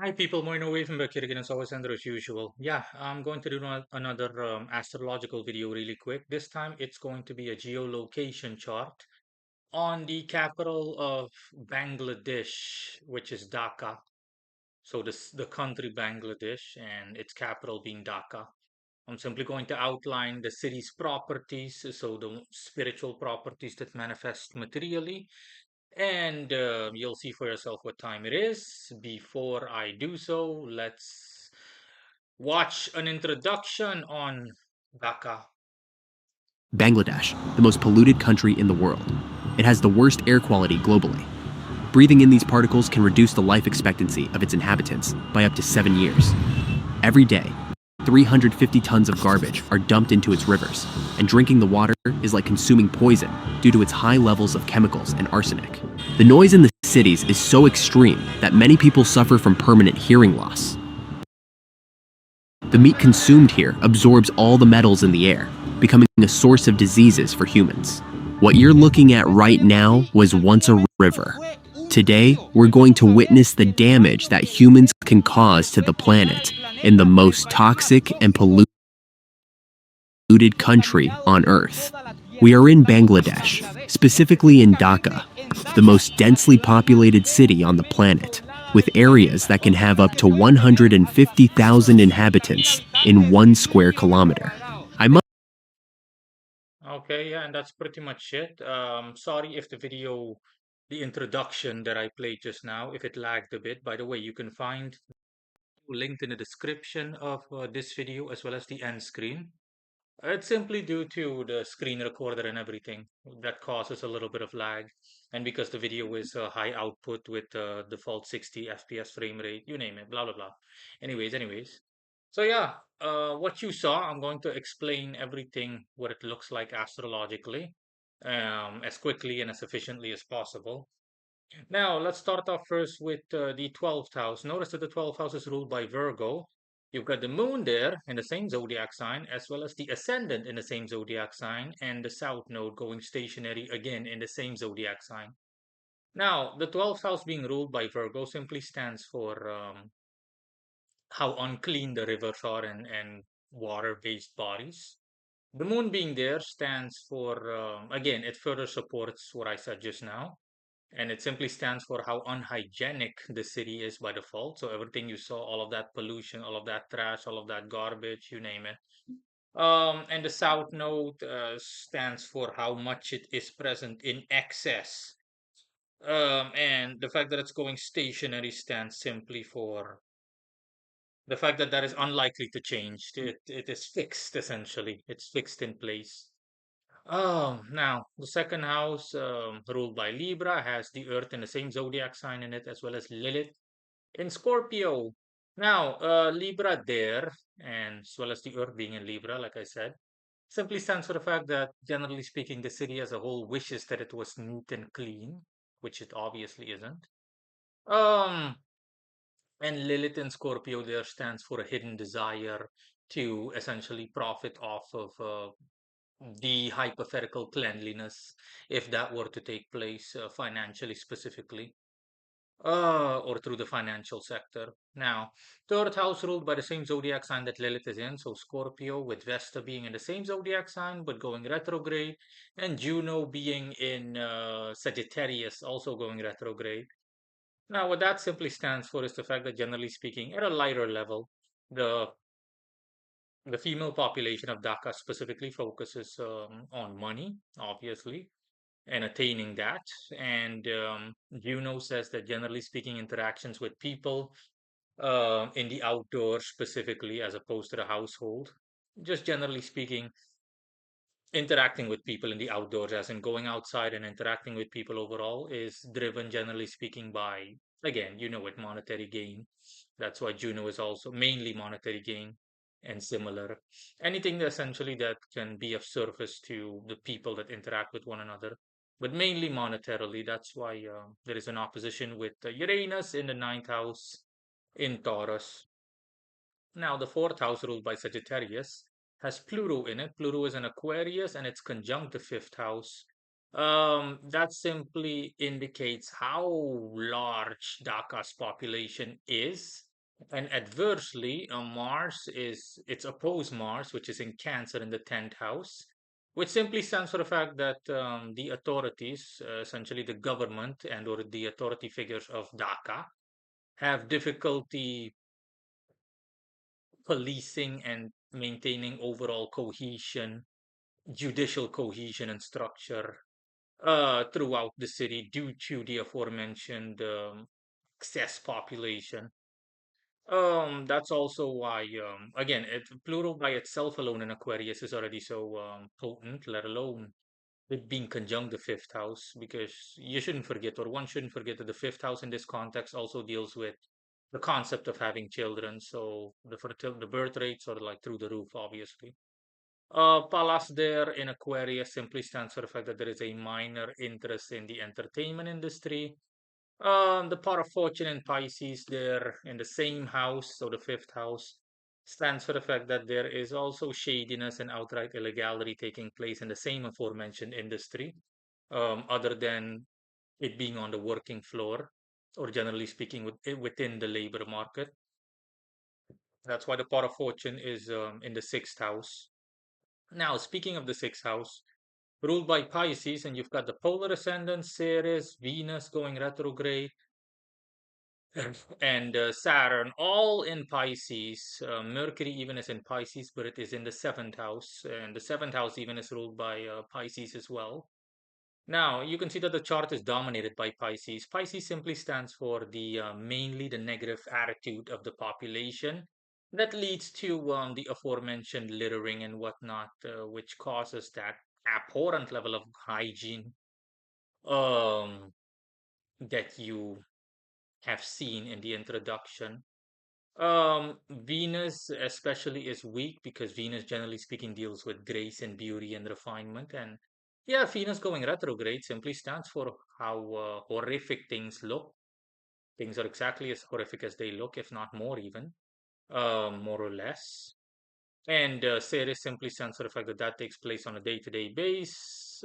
Hi, people. Moin away from back here again, as always, Andrew, as usual. Yeah, I'm going to do another astrological video really quick. This time, it's going to be a geolocation chart on the capital of Bangladesh, which is Dhaka. So, the country Bangladesh and its capital being Dhaka. I'm simply going to outline the city's properties, so the spiritual properties that manifest materially, and you'll see for yourself what time it is. Before I do so, let's watch an introduction on Dhaka. Bangladesh, the most polluted country in the world. It has the worst air quality globally. Breathing in these particles can reduce the life expectancy of its inhabitants by up to 7 years. Every day, 350 tons of garbage are dumped into its rivers, and drinking the water is like consuming poison due to its high levels of chemicals and arsenic. The noise in the cities is so extreme that many people suffer from permanent hearing loss. The meat consumed here absorbs all the metals in the air, becoming a source of diseases for humans. What you're looking at right now was once a river. Today, we're going to witness the damage that humans can cause to the planet in the most toxic and polluted country on Earth. We are in Bangladesh, specifically in Dhaka, the most densely populated city on the planet, with areas that can have up to 150,000 inhabitants in 1 square kilometer. I must Okay, yeah, and that's pretty much it. Sorry if the introduction that I played just now, if it lagged a bit. By the way, you can find linked in the description of this video as well as the end screen. It's simply due to the screen recorder and everything that causes a little bit of lag. And because the video is high output with default 60 FPS frame rate, you name it, blah, blah, blah. Anyways. So yeah, what you saw, I'm going to explain everything, what it looks like astrologically, as quickly and as efficiently as possible. Now, let's start off first with the 12th house. Notice that the 12th house is ruled by Virgo. You've got the moon there in the same zodiac sign, as well as the ascendant in the same zodiac sign, and the south node going stationary again in the same zodiac sign. Now, the 12th house being ruled by Virgo simply stands for how unclean the rivers are and water-based bodies. The moon being there stands for, again, it further supports what I said just now, and it simply stands for how unhygienic the city is by default. So everything you saw, all of that pollution, all of that trash, all of that garbage, you name it. And the south node stands for how much it is present in excess. And the fact that it's going stationary stands simply for the fact that that is unlikely to change. It is fixed essentially. It's fixed in place. Now the second house, ruled by Libra, has the Earth in the same zodiac sign in it, as well as Lilith in Scorpio. Now, Libra there, and as well as the Earth being in Libra, like I said, simply stands for the fact that, generally speaking, the city as a whole wishes that it was neat and clean, which it obviously isn't. Um, and Lilith in Scorpio there stands for a hidden desire to essentially profit off of the hypothetical cleanliness, if that were to take place financially specifically, or through the financial sector. Now, third house ruled by the same zodiac sign that Lilith is in, so Scorpio, with Vesta being in the same zodiac sign but going retrograde, and Juno being in Sagittarius, also going retrograde. Now, what that simply stands for is the fact that, generally speaking, at a lighter level, the the female population of Dhaka specifically focuses on money, obviously, and attaining that. And Juno says that, generally speaking, interactions with people in the outdoors specifically, as opposed to the household, just generally speaking, interacting with people in the outdoors, as in going outside and interacting with people overall, is driven, generally speaking, by, again, you know it, monetary gain. That's why Juno is also mainly monetary gain and similar. Anything essentially that can be of service to the people that interact with one another, but mainly monetarily. That's why there is an opposition with Uranus in the ninth house in Taurus. Now, the fourth house, ruled by Sagittarius, has Pluto in it. Pluto is in Aquarius and it's conjunct the fifth house. That simply indicates how large Dhaka's population is. And adversely, Mars is its opposed Mars, which is in Cancer in the 10th house, which simply stands for the fact that the authorities, essentially the government and or the authority figures of Dhaka, have difficulty policing and maintaining overall cohesion, judicial cohesion and structure throughout the city due to the aforementioned excess population. That's also why, again, plural by itself alone in Aquarius is already so potent, let alone it being conjunct the fifth house, because you shouldn't forget, or one shouldn't forget, that the fifth house in this context also deals with the concept of having children. So the birth rates are like through the roof, obviously. Pallas there in Aquarius simply stands for the fact that there is a minor interest in the entertainment industry. The pot of fortune in Pisces there in the same house, so the fifth house, stands for the fact that there is also shadiness and outright illegality taking place in the same aforementioned industry, other than it being on the working floor, or generally speaking, within the labor market. That's why the pot of fortune is in the sixth house. Now, speaking of the sixth house, ruled by Pisces, and you've got the polar ascendant, Ceres, Venus going retrograde, and Saturn, all in Pisces. Mercury even is in Pisces, but it is in the seventh house, and the seventh house even is ruled by Pisces as well. Now you can see that the chart is dominated by Pisces. Pisces simply stands for the mainly the negative attitude of the population that leads to the aforementioned littering and whatnot, which causes that abhorrent level of hygiene um, that you have seen in the introduction. Venus especially is weak because Venus, generally speaking, deals with grace and beauty and refinement. And yeah, Venus going retrograde simply stands for how horrific things look. Things are exactly as horrific as they look, if not more even, more or less. And Ceres simply stands for the fact that that takes place on a day-to-day base.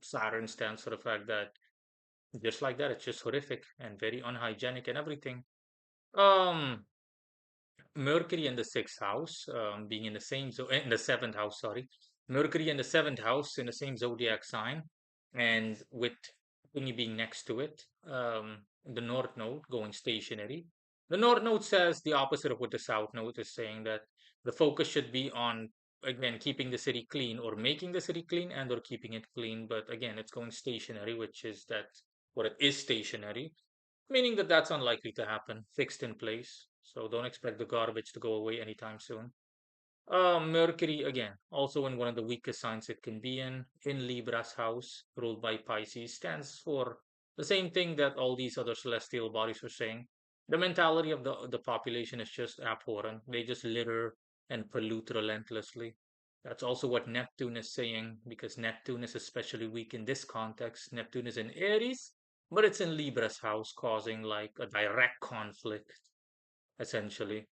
Saturn stands for the fact that just like that, it's just horrific and very unhygienic and everything. Um, Mercury in the sixth house, being in the in the seventh house, sorry. Mercury in the seventh house in the same zodiac sign, and with thingy being next to it, the north node going stationary. The north node says the opposite of what the south node is saying, that the focus should be on, again, keeping the city clean or making the city clean and or keeping it clean. But again, it's going stationary, which is that what it is stationary, meaning that that's unlikely to happen, fixed in place. So don't expect the garbage to go away anytime soon. Mercury, again, also in one of the weakest signs it can be in Libra's house, ruled by Pisces, stands for the same thing that all these other celestial bodies are saying. The mentality of the population is just abhorrent. They just litter and pollute relentlessly. That's also what Neptune is saying, because Neptune is especially weak in this context. Neptune is in Aries, but it's in Libra's house, causing like a direct conflict, essentially,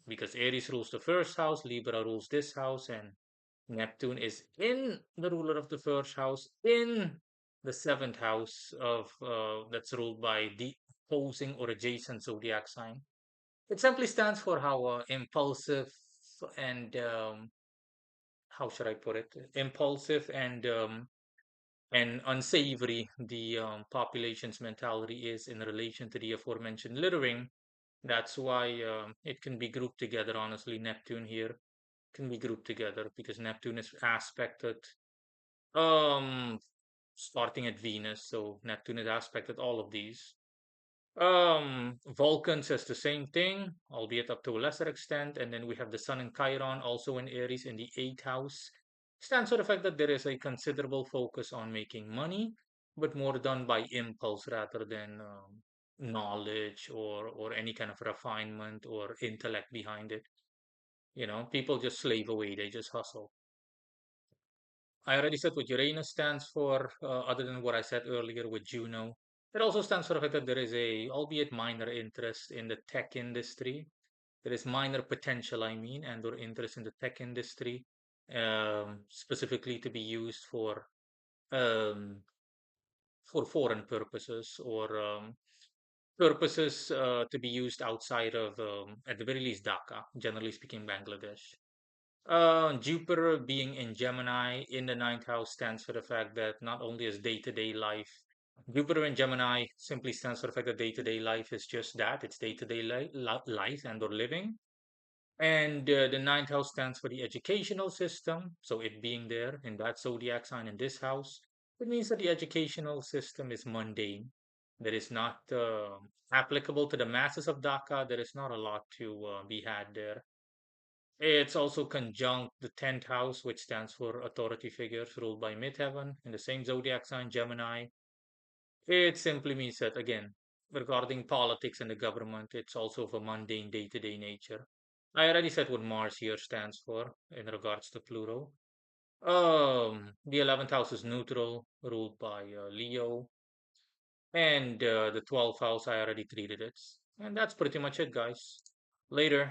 because Aries rules the first house, Libra rules this house, and Neptune is in the ruler of the first house in the seventh house of that's ruled by the opposing or adjacent zodiac sign. It simply stands for how impulsive and how should I put it? Impulsive and unsavory the population's mentality is in relation to the aforementioned littering. That's why it can be grouped together. Honestly, Neptune here can be grouped together because Neptune is aspected um starting at Venus, so Neptune is aspected all of these. Vulcan says the same thing, albeit up to a lesser extent, and then we have the Sun and Chiron also in Aries in the eighth house. Stands for the fact that there is a considerable focus on making money, but more done by impulse rather than knowledge or any kind of refinement or intellect behind it. You know, people just slave away, they just hustle. I already said what Uranus stands for, other than what I said earlier with Juno. It also stands for the fact that there is a, albeit minor, interest in the tech industry. There is minor potential, I mean, and or interest in the tech industry, specifically to be used um, for foreign purposes or purposes to be used outside of, at the very least, Dhaka, generally speaking, Bangladesh. Jupiter being in Gemini in the ninth house stands for the fact that not only is day-to-day life, Jupiter in Gemini simply stands for the fact that day-to-day life is just that, it's day-to-day life and or living. And the ninth house stands for the educational system. So it being there in that zodiac sign in this house, it means that the educational system is mundane. That is not applicable to the masses of Dhaka. There is not a lot to be had there. It's also conjunct the 10th house, which stands for authority figures ruled by midheaven in the same zodiac sign, Gemini. It simply means that, again, regarding politics and the government, it's also of a mundane day to day nature. I already said what Mars here stands for in regards to Pluto. The 11th house is neutral, ruled by Leo. And the 12th house, I already treated it. And that's pretty much it, guys. Later.